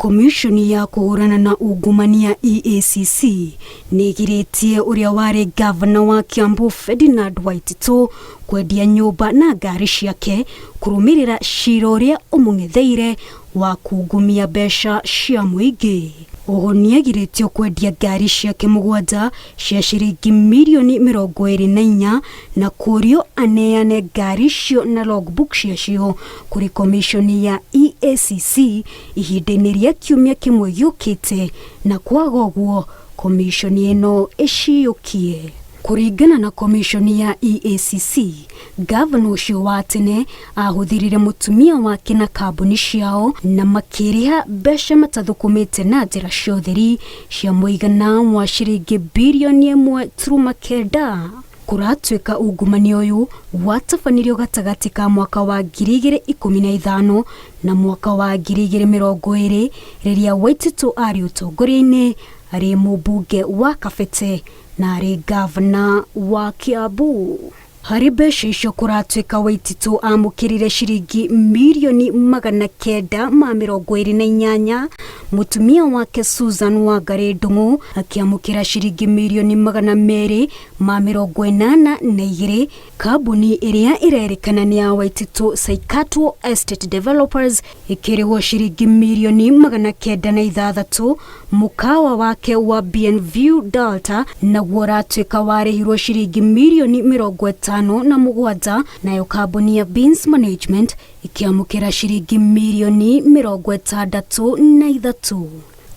Komishoni ya kũhũrana na ungumania EACC nĩgirĩtie ũrĩa warĩ ngabana wa Kiambu Ferdinand Waititu kwendia nyũmba na ngari ciake kũrũmĩrĩra cira ũrĩa ũmũng'etheire wa kungumia mbeca cia mũingĩ. Oho nĩagirĩtio kwendia ngari ciake mũgwanja cia ciringi mirioni 24 na kũrio aneane ngari icio na logbook ciacio kũrĩ komishoni ya EACC ihinda-inĩ rĩa kiumia kĩmwe gĩũkĩte, na kwaga ũguo komishoni ĩno ĩciyũkie. Kũringana na komishoni ya EACC, gavana ũcio wa tene ahũthĩrire mũtumia wake na kambuni ciao na makĩrĩha mbeca matathukumĩte na njĩra cia ũtheri cia mũigana wa ciringi birioni 1.9. Kũratuĩka ungumania ũyũ watabanirio gatagatĩ ka mwaka wa 2015 na mwaka wa 2020 rĩrĩa Waititu arĩ ũtongoria-inĩ arĩ mũmbunge wa Kabete na arĩ gavana wa Kiambu. Harĩ mbeca icio kũratuĩka Waititu amũkĩrire ciringi mirioni 928, mũtumia wake Susan Wangari Ndung'u akĩamũkĩra ciringi mirioni 282, kambuni ĩrĩa ĩrerĩkana nĩ ya Waititu Saikatwo Estate Developers ĩkĩrĩhwo ciringi mirioni 906, mũkawa wake wa BNView Delta naguo ũratuĩka warĩhirwo ciringi mirioni 57, nayo kambuni ya Beans Management ikiamũkĩra ciringi mirioni 63.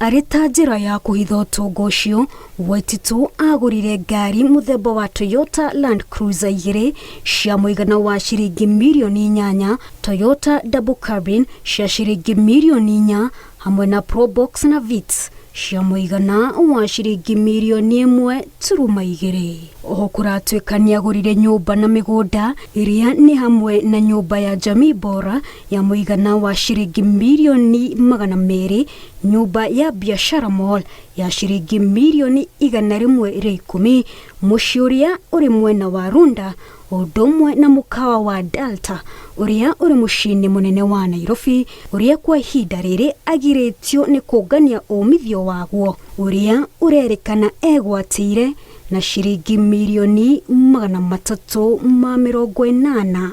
Arĩ ta njĩra ya kũhitha ũtonga ũcio, Waititu agũrire ngari mũthemba wa Toyota Land Cruiser 2 cia mũigana wa ciringi mirioni 8, Toyota Double Cabin cia ciringi mirioni 4, hamwe na Probox na Vitz cia mũigana wa ciringi mirioni 1.2. Oho kũratuĩka nĩagũrire nyũmba na mĩgũnda ĩrĩa nĩ hamwe na nyũmba ya Jamii Bora ya mũigana wa ciringi mirioni 200, nyũmba ya Biashara Mall ya ciringi mirioni 110, mũciĩ ũrĩa ũrĩ mwena wa Runda, ũndũ ũmwe na mũkawa wa Delta ũrĩa ũrĩ mũciĩ-inĩ mũnene wa Nairobi, ũrĩa kwa ihinda rĩrĩ agirĩtio nĩ kũngania umithio waguo ũrĩa ũrerĩkana egwatĩire na ciringi mirioni 380.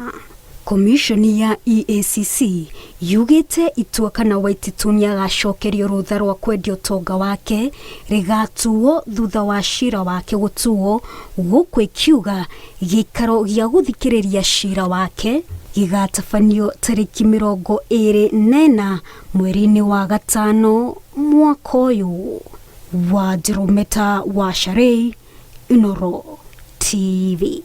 Komishoni ya EACC yugĩte itua kana Waititu nĩagacokerio rũtha rwa kwendia ũtonga wake rĩgatuo thutha wa cira wake gũtuo, gũkũ ikiuga gĩikaro gĩa gũthikĩrĩria cira wake gĩgatabanio tarĩki 24 mweri-inĩ wa gatano mwaka ũyũ. Wa Jerometa wa Sharei, Inoro TV.